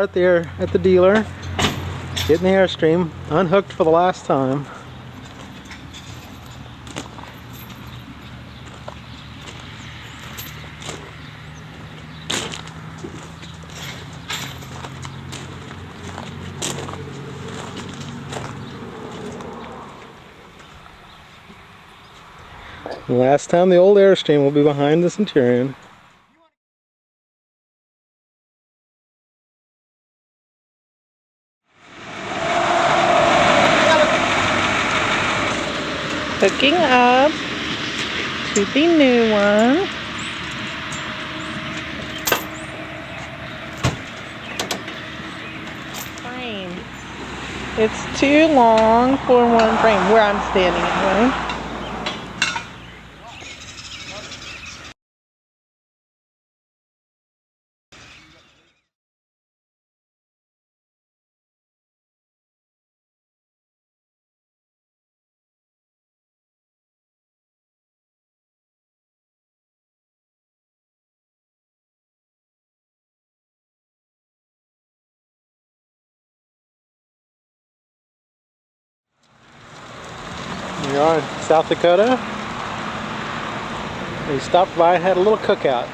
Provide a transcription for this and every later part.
car at the dealer, getting the Airstream unhooked for the last time. The last time the old Airstream will be behind the Centurion. Hooking up to the new one. Frame. It's too long for one frame, where I'm standing anyway. We are in South Dakota. We stopped by and had a little cookout.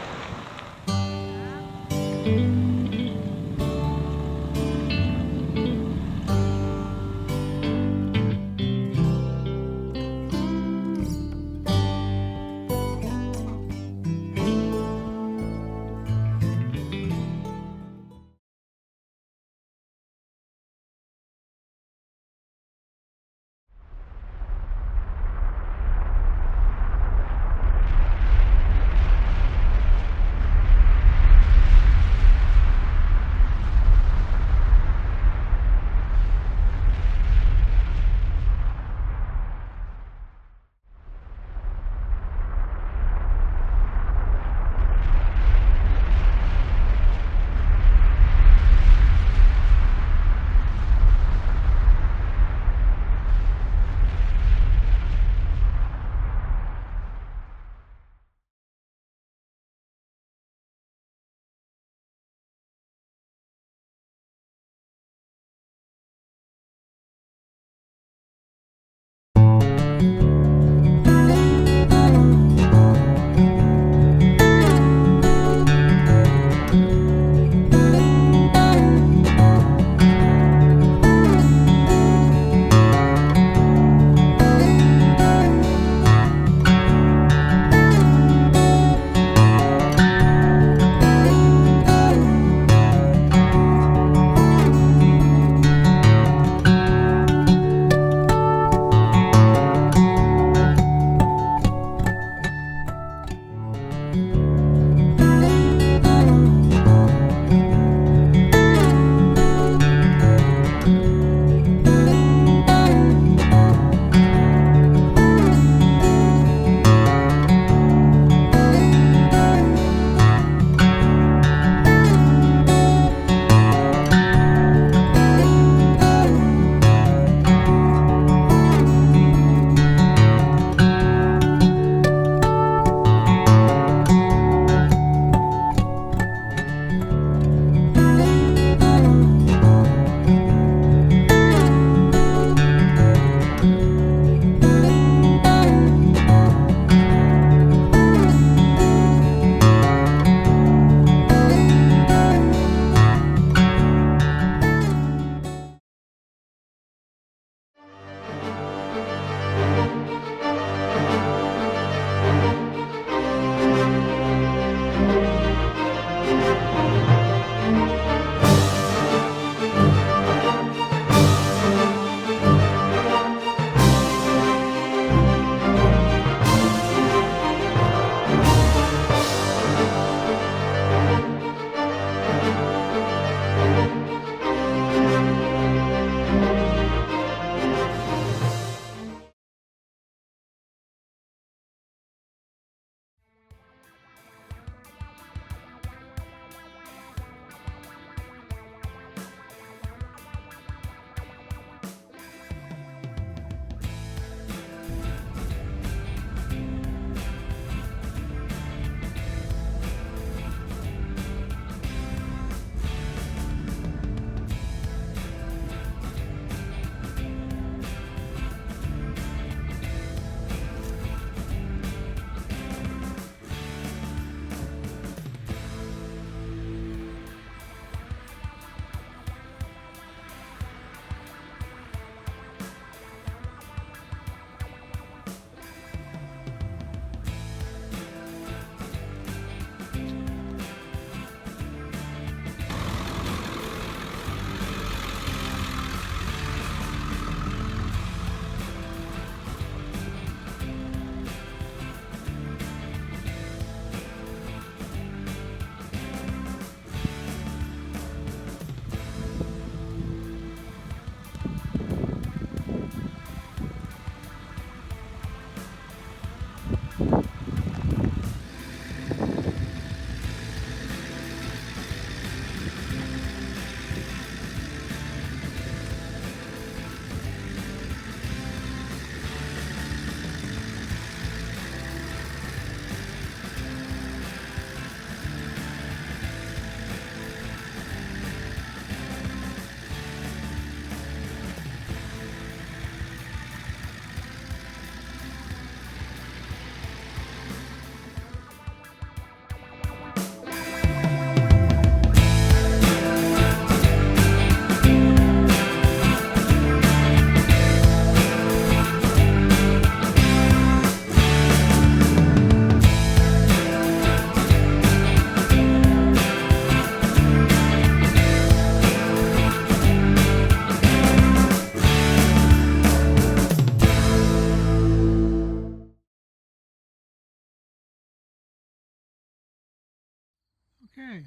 Okay,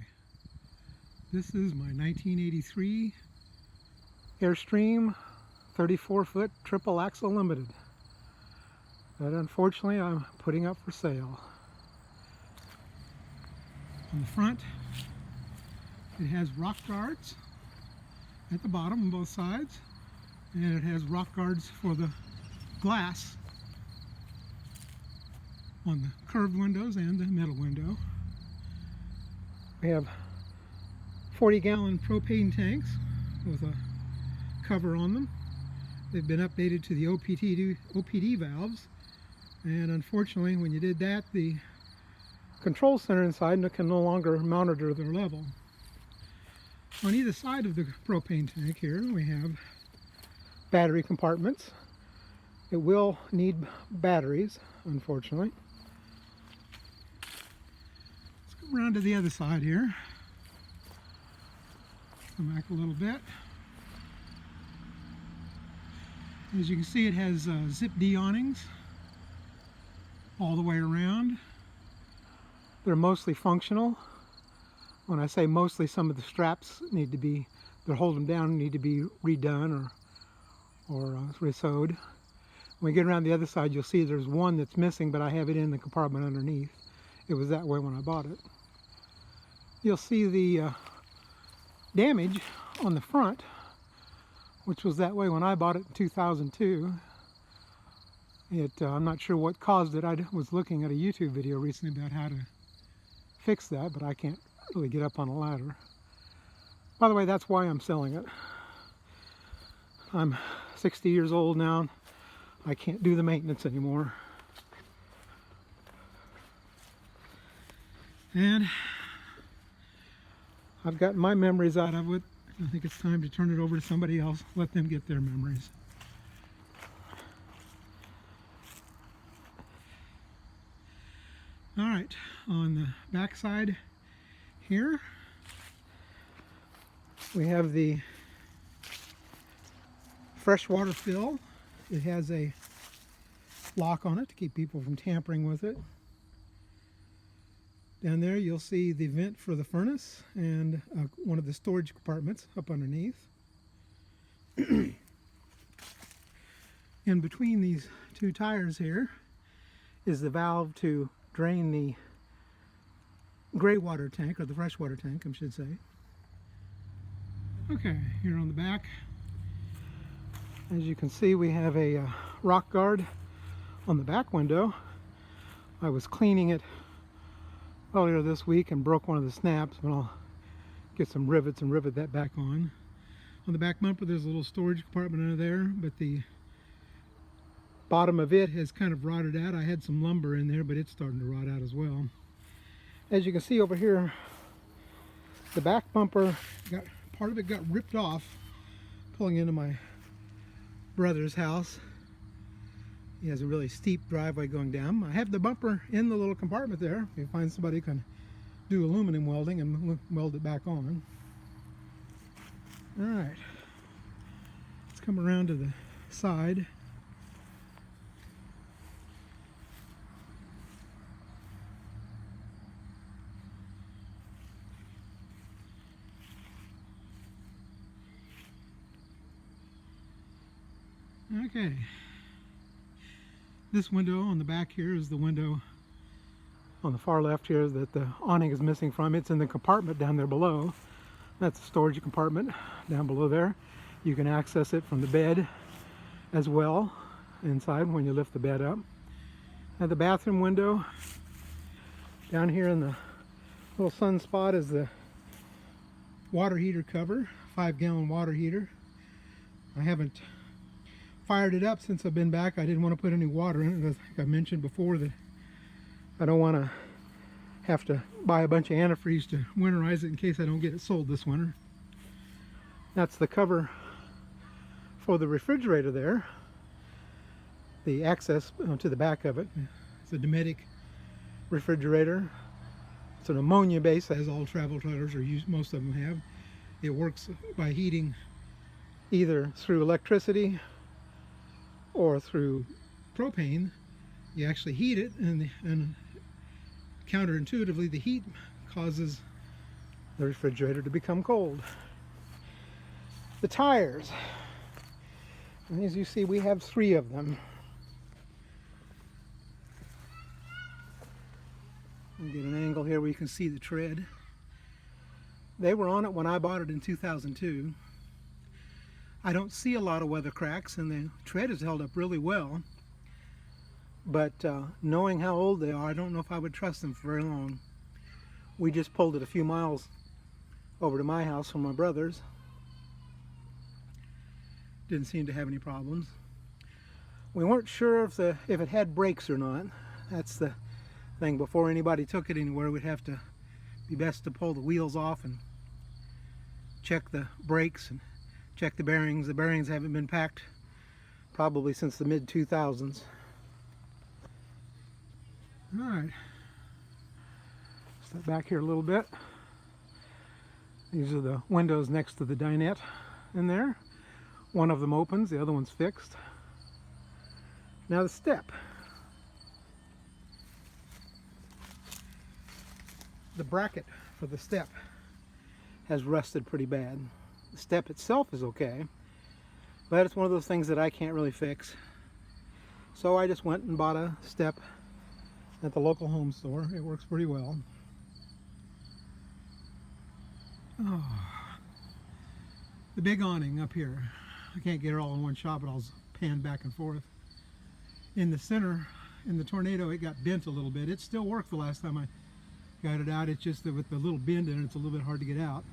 this is my 1983 Airstream 34-foot triple axle limited that unfortunately I'm putting up for sale. On the front it has rock guards at the bottom on both sides, and it has rock guards for the glass on the curved windows and the middle window. We have 40-gallon propane tanks with a cover on them. They've been updated to the OPD valves, and unfortunately when you did that, the control center inside can no longer monitor their level. On either side of the propane tank here we have battery compartments. It will need batteries, unfortunately. Let's come around to the other side here. Come back a little bit. As you can see, it has zip D awnings all the way around. They're mostly functional. When I say mostly, some of the straps need to be, they're holding them down, need to be redone or re-sewed. When we get around the other side, you'll see there's one that's missing, but I have it in the compartment underneath. It was that way when I bought it. You'll see the damage on the front, which was that way when I bought it in 2002. I'm not sure what caused it. I was looking at a YouTube video recently about how to fix that, but I can't really get up on a ladder. By the way, that's why I'm selling it. I'm 60 years old now. I can't do the maintenance anymore. And I've got my memories out of it. I think it's time to turn it over to somebody else, let them get their memories. All right, on the back side here, we have the freshwater fill. It has a lock on it to keep people from tampering with it. Down there you'll see the vent for the furnace and one of the storage compartments up underneath. In between these two tires here is the valve to drain the gray water tank, or the freshwater tank I should say. Okay, here on the back, as you can see, we have a rock guard on the back window. I was cleaning it earlier this week and broke one of the snaps, but I'll get some rivets and rivet that back on. On the back bumper there's a little storage compartment under there, but the bottom of it has kind of rotted out. I had some lumber in there, but it's starting to rot out as well. As you can see over here, the back bumper, part of it got ripped off pulling into my brother's house. He has a really steep driveway going down. I have the bumper in the little compartment there. If you find somebody who can do aluminum welding and weld it back on. All right, let's come around to the side. Okay, this window on the back here is the window on the far left here that the awning is missing from. It's in the compartment down there below. That's the storage compartment down below there. You can access it from the bed as well inside when you lift the bed up. And the bathroom window down here in the little sun spot is the water heater cover, 5-gallon water heater. I haven't fired it up since I've been back. I didn't want to put any water in it. I think I mentioned before that I don't want to have to buy a bunch of antifreeze to winterize it in case I don't get it sold this winter. That's the cover for the refrigerator there. The access to the back of it. It's a Dometic refrigerator. It's an ammonia base, as all travel trailers are used, most of them have. It works by heating either through electricity or through propane. You actually heat it, and counterintuitively the heat causes the refrigerator to become cold. The tires, and as you see, we have 3 of them. I'll get an angle here where you can see the tread. They were on it when I bought it in 2002. I don't see a lot of weather cracks, and the tread has held up really well. But knowing how old they are, I don't know if I would trust them for very long. We just pulled it a few miles over to my house from my brother's. Didn't seem to have any problems. We weren't sure if it had brakes or not. That's the thing. Before anybody took it anywhere, we'd have to be best to pull the wheels off and check the brakes and check the bearings. The bearings haven't been packed probably since the mid-2000s. All right, step back here a little bit. These are the windows next to the dinette in there. One of them opens, the other one's fixed. Now the step. The bracket for the step has rusted pretty bad. The step itself is okay, but it's one of those things that I can't really fix. So I just went and bought a step at the local home store. It works pretty well. Oh, the big awning up here. I can't get it all in one shot, but I'll pan back and forth. In the center, in the tornado, it got bent a little bit. It still worked the last time I got it out. It's just that with the little bend in it, it's a little bit hard to get out.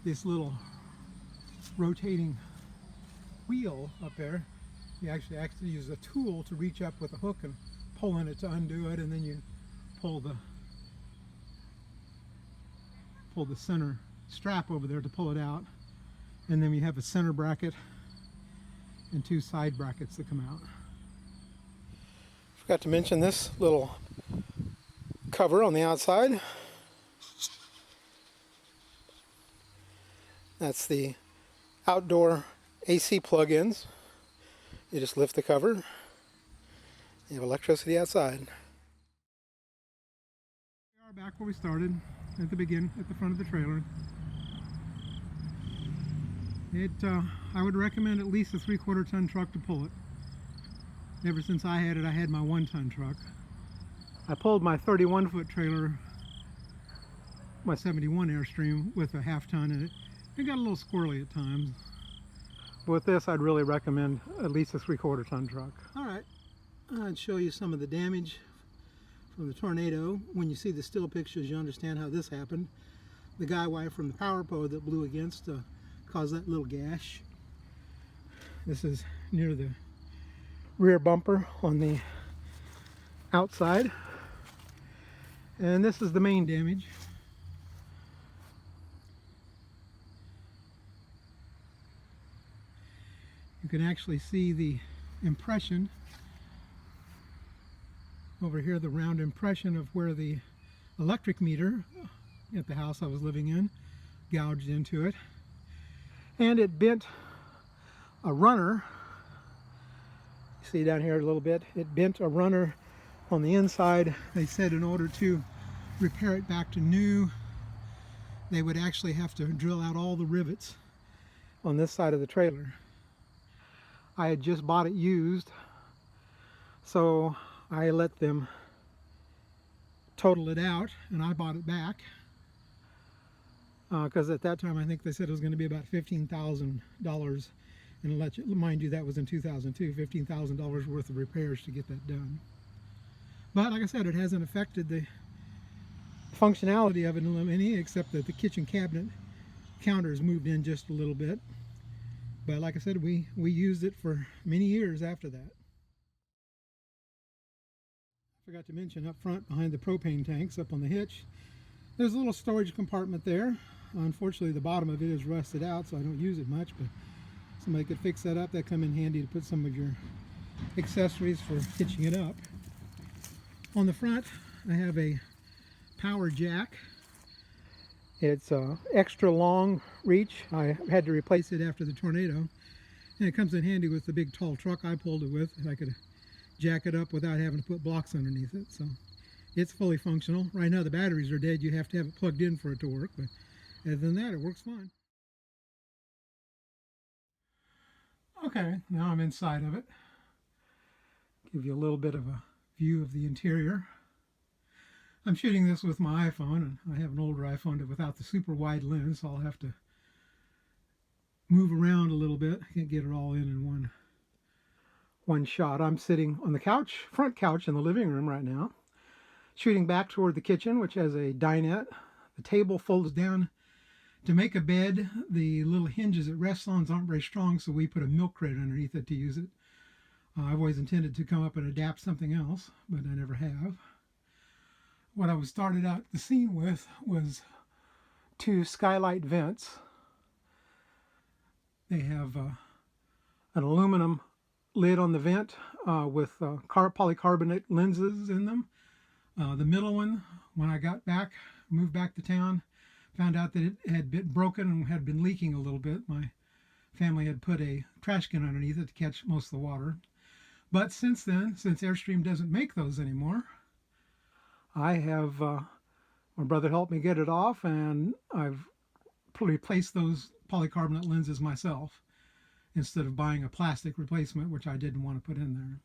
This little rotating wheel up there, you actually use a tool to reach up with a hook and pull in it to undo it, and then you pull the center strap over there to pull it out, and then we have a center bracket and 2 side brackets that come out. Forgot to mention this little cover on the outside. That's the outdoor AC plug-ins. You just lift the cover. You have electricity outside. We are back where we started at the beginning, at the front of the trailer. I would recommend at least a 3/4 ton truck to pull it. Ever since I had it, I had my 1-ton truck. I pulled my 31-foot trailer, my 71 Airstream, with a 1/2 ton in it. It got a little squirrely at times. But with this, I'd really recommend at least a 3/4 ton truck. All right, I'd show you some of the damage from the tornado. When you see the still pictures, you understand how this happened. The guy wire from the power pole that blew against caused that little gash. This is near the rear bumper on the outside. And this is the main damage. You can actually see the impression over here, the round impression of where the electric meter at the house I was living in gouged into it. And it bent a runner. You see down here a little bit, it bent a runner on the inside. They said in order to repair it back to new, they would actually have to drill out all the rivets on this side of the trailer. I had just bought it used, so I let them total it out and I bought it back. Because at that time I think they said it was going to be about $15,000, and mind you, that was in 2002, $15,000 worth of repairs to get that done. But like I said, it hasn't affected the functionality of it in any, except that the kitchen cabinet counter has moved in just a little bit. But like I said, we used it for many years after that. I forgot to mention up front, behind the propane tanks up on the hitch, there's a little storage compartment there. Unfortunately, the bottom of it is rusted out, so I don't use it much, but somebody could fix that up. That come in handy to put some of your accessories for hitching it up. On the front, I have a power jack. It's extra long reach. I had to replace it after the tornado, and it comes in handy with the big tall truck I pulled it with. I could jack it up without having to put blocks underneath it. So it's fully functional. Right now the batteries are dead. You have to have it plugged in for it to work, but other than that, it works fine. Okay, now I'm inside of it. Give you a little bit of a view of the interior. I'm shooting this with my iPhone, and I have an older iPhone without the super wide lens, so I'll have to move around a little bit. I can't get it all in one shot. I'm sitting on the couch, front couch in the living room right now, shooting back toward the kitchen, which has a dinette. The table folds down to make a bed. The little hinges it rests on aren't very strong, so we put a milk crate underneath it to use it. I've always intended to come up and adapt something else, but I never have. What I was started out the scene with was 2 skylight vents. They have an aluminum lid on the vent with polycarbonate lenses in them. The middle one, when I moved back to town, found out that it had been broken and had been leaking a little bit. My family had put a trash can underneath it to catch most of the water. But since then, since Airstream doesn't make those anymore, I have, my brother helped me get it off, and I've replaced those polycarbonate lenses myself instead of buying a plastic replacement, which I didn't want to put in there.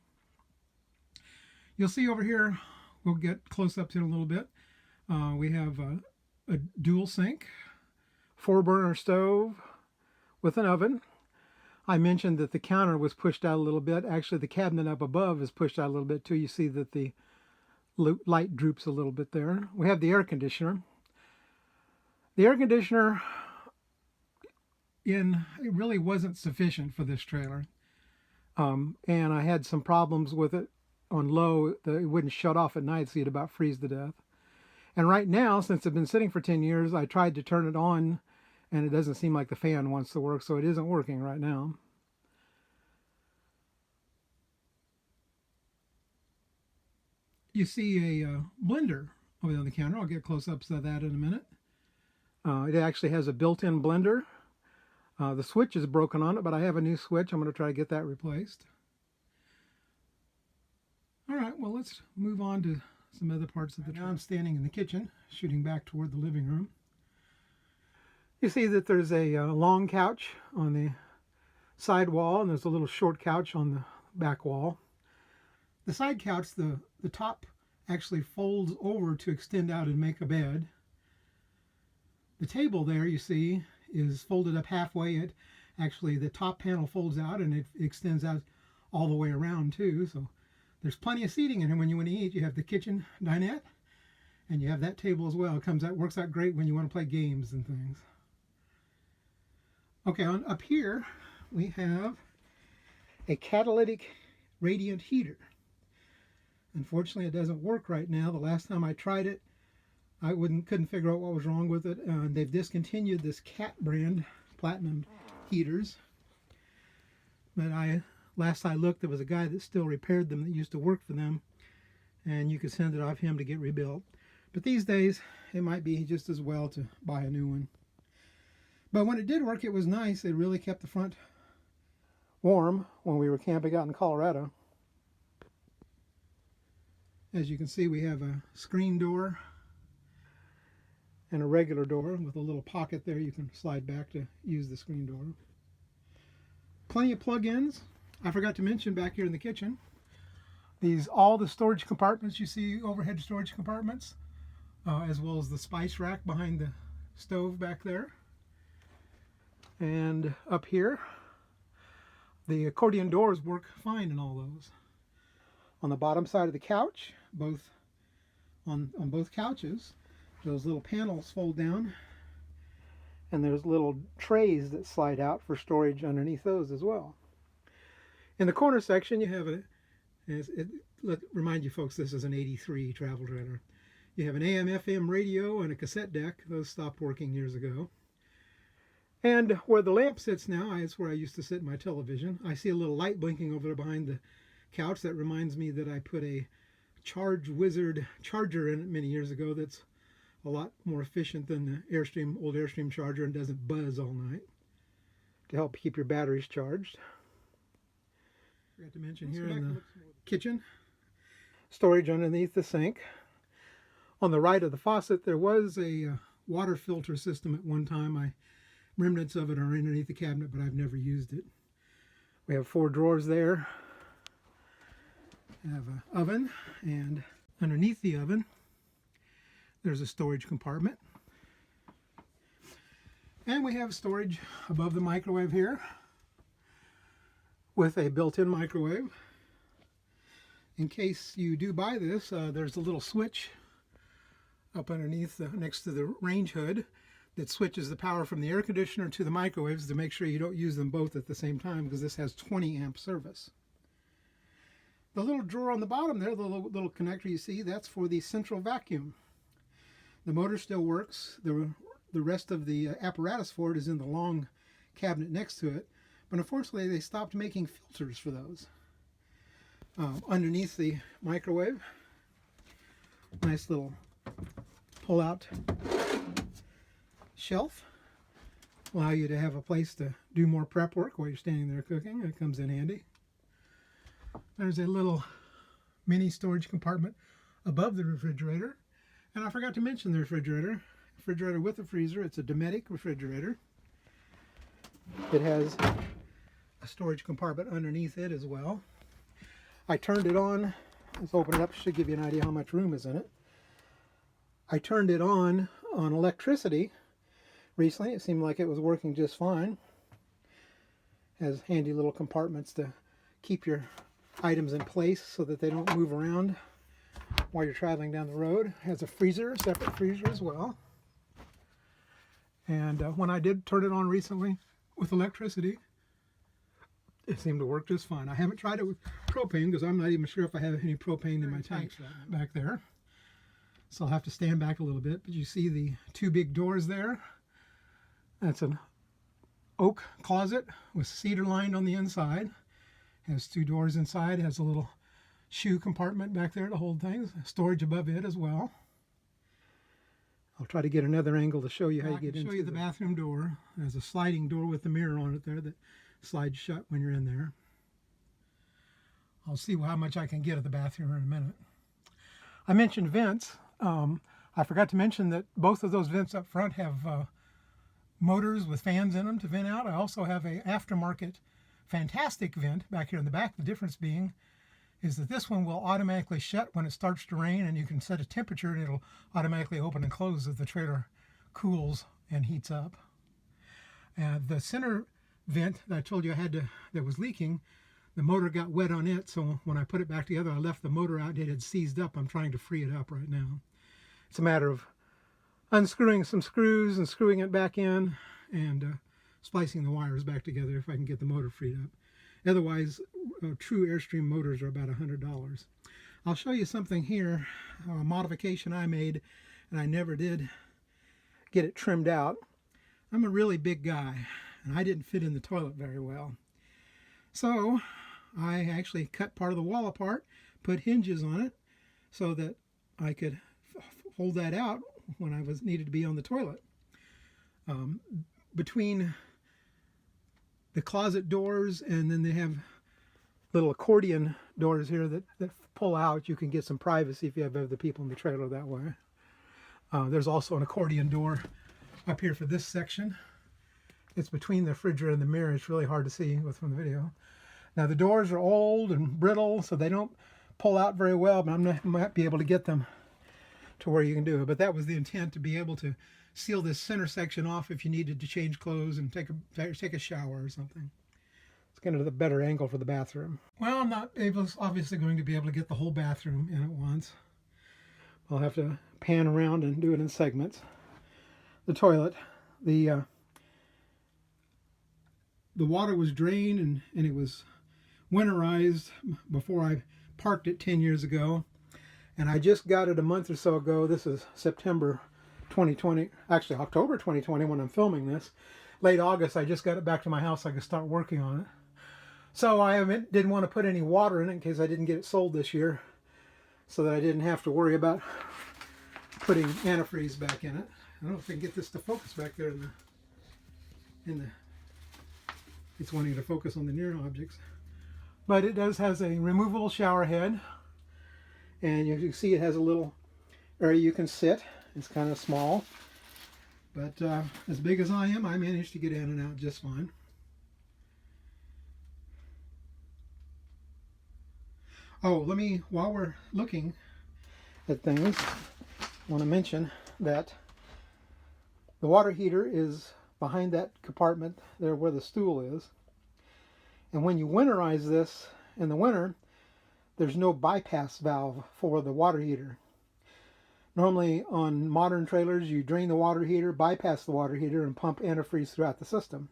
You'll see over here, we'll get close-ups in a little bit. We have a dual sink, 4-burner stove with an oven. I mentioned that the counter was pushed out a little bit. Actually, the cabinet up above is pushed out a little bit too. You see that the light droops a little bit there. We have the air conditioner. The air conditioner it really wasn't sufficient for this trailer. And I had some problems with it on low. It wouldn't shut off at night, so you'd about freeze to death. And right now, since it's been sitting for 10 years, I tried to turn it on, and it doesn't seem like the fan wants to work, so it isn't working right now. You see a blender over on the counter. I'll get close-ups of that in a minute. It actually has a built-in blender. The switch is broken on it, but I have a new switch. I'm going to try to get that replaced. All right, well, let's move on to some other parts of the trailer. Now I'm standing in the kitchen, shooting back toward the living room. You see that there's a long couch on the side wall, and there's a little short couch on the back wall. The side couch, the top actually folds over to extend out and make a bed. The table there, you see, is folded up halfway. Actually, the top panel folds out and it extends out all the way around too. So there's plenty of seating in here when you want to eat. You have the kitchen dinette, and you have that table as well. It works out great when you want to play games and things. Okay, up here we have a catalytic radiant heater. Unfortunately, it doesn't work right now. The last time I tried it, I couldn't figure out what was wrong with it. They've discontinued this Cat brand platinum heaters. But last I looked, there was a guy that still repaired them that used to work for them, and you could send it off him to get rebuilt. But these days, it might be just as well to buy a new one. But when it did work, it was nice. It really kept the front warm when we were camping out in Colorado. As you can see, we have a screen door and a regular door with a little pocket there you can slide back to use the screen door. Plenty of plug-ins. I forgot to mention back here in the kitchen, all the storage compartments you see, overhead storage compartments, as well as the spice rack behind the stove back there. And up here, the accordion doors work fine in all those. On the bottom side of the couch, on both couches, those little panels fold down, and there's little trays that slide out for storage underneath those as well. In the corner section, you have remind you folks, this is an 83 travel trailer. You have an AM/FM radio and a cassette deck. Those stopped working years ago. And where the lamp sits now is where I used to sit in my television. I see a little light blinking over there behind the couch. That reminds me that I put a Charge Wizard charger in it many years ago that's a lot more efficient than the old Airstream charger, and doesn't buzz all night, to help keep your batteries charged. Forgot to mention here in the kitchen, storage underneath the sink. On the right of the faucet, there was a water filter system at one time. Remnants of it are underneath the cabinet, but I've never used it. We have 4 drawers there. We have an oven, and underneath the oven, there's a storage compartment. And we have storage above the microwave here with a built-in microwave. In case you do buy this, there's a little switch up underneath next to the range hood that switches the power from the air conditioner to the microwaves to make sure you don't use them both at the same time, because this has 20 amp service. The little drawer on the bottom there, the little connector you see, that's for the central vacuum. The motor still works. The rest of the apparatus for it is in the long cabinet next to it, but unfortunately they stopped making filters for those. Underneath the microwave, nice little pull-out shelf. Allow you to have a place to do more prep work while you're standing there cooking. It comes in handy. There's a little mini storage compartment above the refrigerator. And I forgot to mention the refrigerator. Refrigerator with a freezer. It's a Dometic refrigerator. It has a storage compartment underneath it as well. I turned it on. Let's open it up. Should give you an idea how much room is in it. I turned it on electricity recently. It seemed like it was working just fine. Has handy little compartments to keep your items in place so that they don't move around while you're traveling down the road. Has a freezer, separate freezer as well. And when I did turn it on recently with electricity, it seemed to work just fine. I haven't tried it with propane because I'm not even sure if I have any propane in my tank back there. So I'll have to stand back a little bit. But you see the 2 big doors there. That's an oak closet with cedar lined on the inside. Has 2 doors inside. Has a little shoe compartment back there to hold things. Storage above it as well. I'll try to get another angle to show you how you get into. Show you the bathroom door. There's a sliding door with the mirror on it there that slides shut when you're in there. I'll see how much I can get at the bathroom in a minute. I mentioned vents. I forgot to mention that both of those vents up front have motors with fans in them to vent out. I also have a aftermarket fantastic vent back here in the back. The difference being is that this one will automatically shut when it starts to rain, and you can set a temperature and it'll automatically open and close as the trailer cools and heats up. The center vent that I told you I had that was leaking, the motor got wet on it, so when I put it back together, I left the motor out. It had seized up. I'm trying to free it up right now. It's a matter of unscrewing some screws and screwing it back in and splicing the wires back together if I can get the motor freed up. Otherwise, true Airstream motors are about $100. I'll show you something here, a modification I made, and I never did get it trimmed out. I'm a really big guy, and I didn't fit in the toilet very well. So I actually cut part of the wall apart, put hinges on it, so that I could hold that out when I needed to be on the toilet. Between the closet doors, and then they have little accordion doors here that pull out. You can get some privacy if you have other people in the trailer that way. There's also an accordion door up here for this section. It's between the refrigerator and the mirror. It's really hard to see from the video. Now the doors are old and brittle, so they don't pull out very well, but I might be able to get them to where you can do it. But that was the intent, to be able to seal this center section off if you needed to change clothes and take a shower or something. Let's get into the better angle for the bathroom. Well, I'm not obviously going to be able to get the whole bathroom in at once. I'll have to pan around and do it in segments. The toilet, the water was drained and it was winterized before I parked it 10 years ago. And I just got it a month or so ago. This is September 2020, actually October 2020 when I'm filming this. Late August, I just got it back to my house so I could start working on it. So I didn't want to put any water in it in case I didn't get it sold this year, so that I didn't have to worry about putting antifreeze back in it. I don't know if I can get this to focus back there it's wanting to focus on the near objects. But it has a removable shower head, and you can see it has a little area you can sit. It's kind of small, but as big as I am, I managed to get in and out just fine. Oh, while we're looking at things, I want to mention that the water heater is behind that compartment there where the stool is. And when you winterize this in the winter, there's no bypass valve for the water heater. Normally on modern trailers, you drain the water heater, bypass the water heater, and pump antifreeze throughout the system.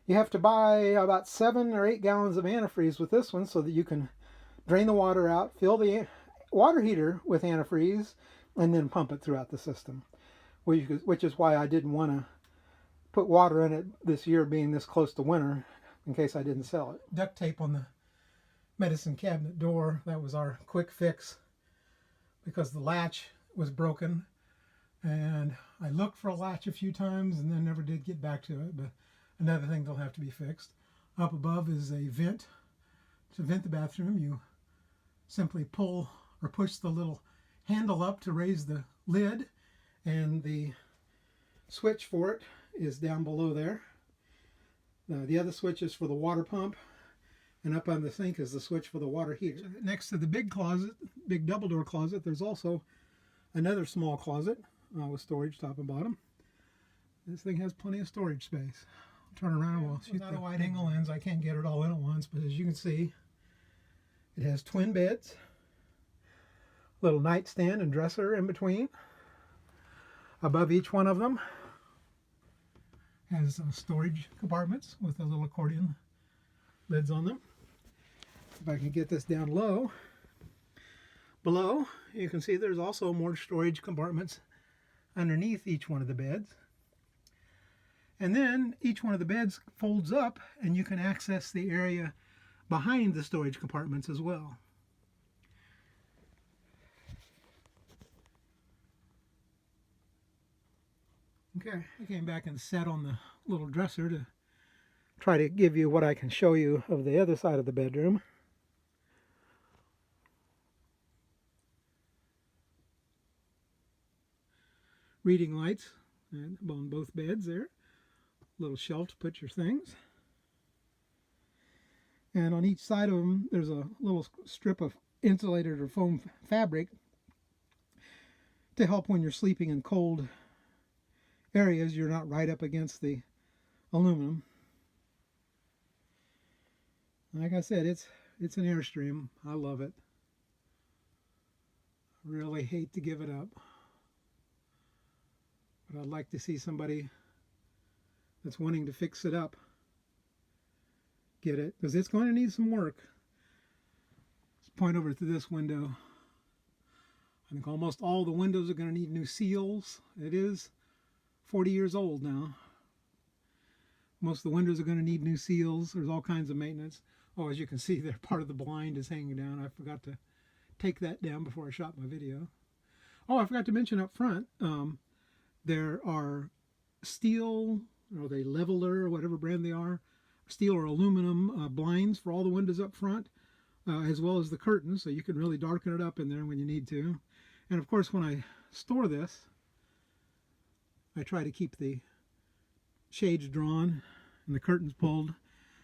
You have to buy about 7 or 8 gallons of antifreeze with this one so that you can drain the water out, fill the water heater with antifreeze, and then pump it throughout the system. Which is why I didn't want to put water in it this year, being this close to winter, in case I didn't sell it. Duct tape on the medicine cabinet door. That was our quick fix because the latch was broken, and I looked for a latch a few times and then never did get back to it. But another thing that'll have to be fixed. Up above is a vent. To vent the bathroom, you simply pull or push the little handle up to raise the lid, and the switch for it is down below there. The other switch is for the water pump, and up on the sink is the switch for the water heater. Next to the big closet, big double door closet, there's also another small closet with storage top and bottom. This thing has plenty of storage space. I'll turn around, we'll shoot the wide angle lens. I can't get it all in at once, but as you can see, it has twin beds, little nightstand and dresser in between. Above each one of them has storage compartments with the little accordion lids on them. If I can get this down low, below, you can see there's also more storage compartments underneath each one of the beds. And then each one of the beds folds up, and you can access the area behind the storage compartments as well. Okay, I came back and sat on the little dresser to try to give you what I can show you of the other side of the bedroom. Reading lights on both beds there. Little shelf to put your things. And on each side of them, there's a little strip of insulated or foam fabric to help when you're sleeping in cold areas, you're not right up against the aluminum. Like I said, it's an Airstream. I love it. Really hate to give it up, but I'd like to see somebody that's wanting to fix it up get it, because it's going to need some work. Let's point over to this window. I think almost all the windows are going to need new seals. It is 40 years old now. Most of the windows are going to need new seals. There's all kinds of maintenance. Oh, as you can see there, part of the blind is hanging down. I forgot to take that down before I shot my video. Oh, I forgot to mention up front, there are steel, or they leveler, or whatever brand they are, steel or aluminum blinds for all the windows up front, as well as the curtains, so you can really darken it up in there when you need to. And of course, when I store this, I try to keep the shades drawn and the curtains pulled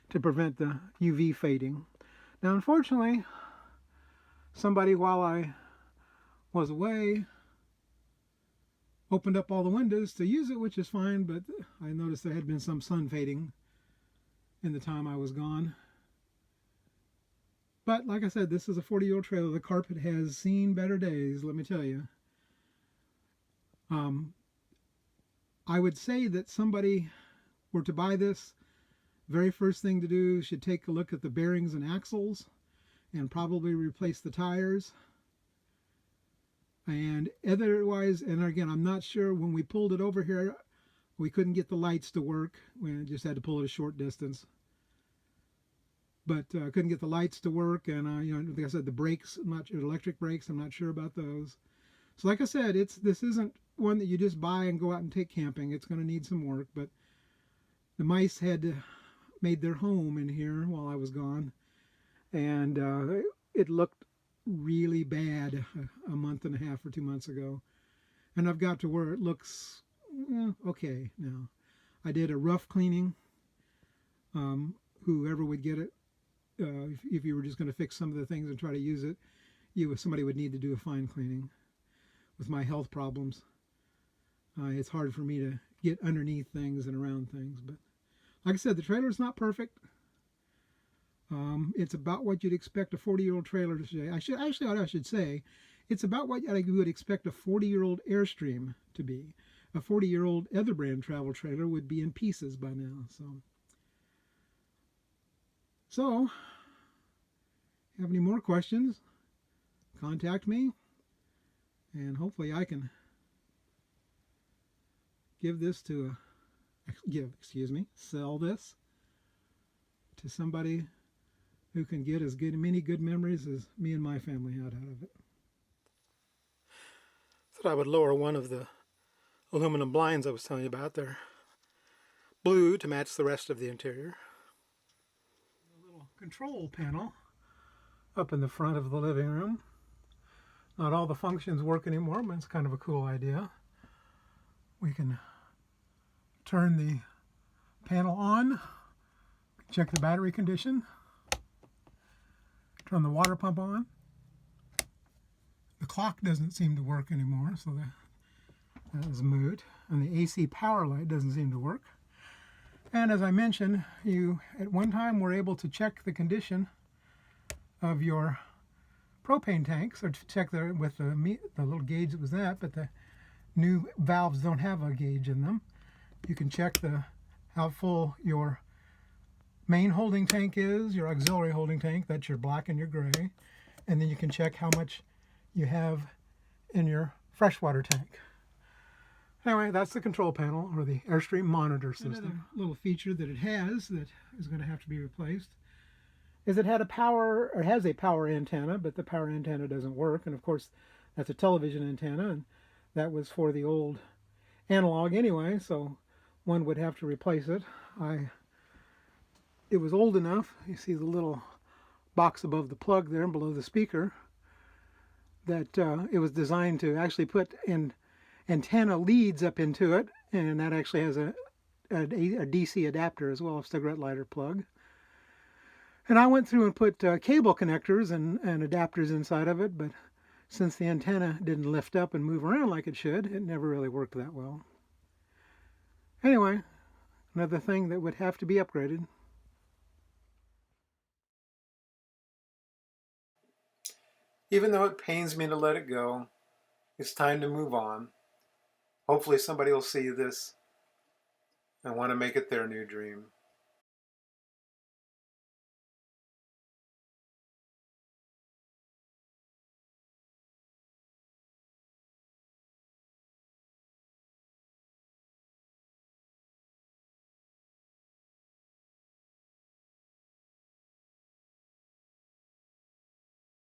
to prevent the UV fading. Now, unfortunately, somebody, while I was away, opened up all the windows to use it, which is fine, but I noticed there had been some sun fading in the time I was gone. But like I said, this is a 40-year-old trailer. The carpet has seen better days, let me tell you. I would say that somebody were to buy this, very first thing to do should take a look at the bearings and axles and probably replace the tires. And otherwise, and again, I'm not sure, when we pulled it over here, we couldn't get the lights to work. We just had to pull it a short distance. But couldn't get the lights to work, and you know, like I said, the brakes, I'm not sure, electric brakes, I'm not sure about those. So like I said, this isn't one that you just buy and go out and take camping. It's going to need some work, but the mice had made their home in here while I was gone, and it looked really bad a month and a half or 2 months ago. And I've got to where it looks okay now. I did a rough cleaning. Whoever would get it, if you were just going to fix some of the things and try to use it, somebody would need to do a fine cleaning. With my health problems, it's hard for me to get underneath things and around things. But like I said, the trailer is not perfect. It's about what you'd expect a 40-year-old trailer to say. I should say, it's about what I would expect a 40-year-old Airstream to be. A 40-year-old other brand travel trailer would be in pieces by now. So, have any more questions? Contact me, and hopefully I can sell this to somebody who can get as many good memories as me and my family had out of it. Thought I would lower one of the aluminum blinds I was telling you about. They're blue to match the rest of the interior. A little control panel up in the front of the living room. Not all the functions work anymore, but it's kind of a cool idea. We can turn the panel on, check the battery condition, turn the water pump on. The clock doesn't seem to work anymore, so that is moot. And the AC power light doesn't seem to work. And as I mentioned, you at one time were able to check the condition of your propane tanks, or to check with the little gauge that was at, but the new valves don't have a gauge in them. You can check how full your main holding tank is, your auxiliary holding tank, that's your black and your gray, and then you can check how much you have in your freshwater tank. Anyway, that's the control panel, or the Airstream monitor system. Another little feature that it has that is going to have to be replaced is it has a power antenna, but the power antenna doesn't work. And of course, that's a television antenna, and that was for the old analog anyway, so one would have to replace it. It was old enough, you see the little box above the plug there below the speaker, that it was designed to actually put antenna leads up into it, and that actually has a DC adapter as well, a cigarette lighter plug. And I went through and put cable connectors and adapters inside of it, but since the antenna didn't lift up and move around like it should, it never really worked that well. Anyway, another thing that would have to be upgraded. Even though it pains me to let it go, it's time to move on. Hopefully somebody will see this and want to make it their new dream.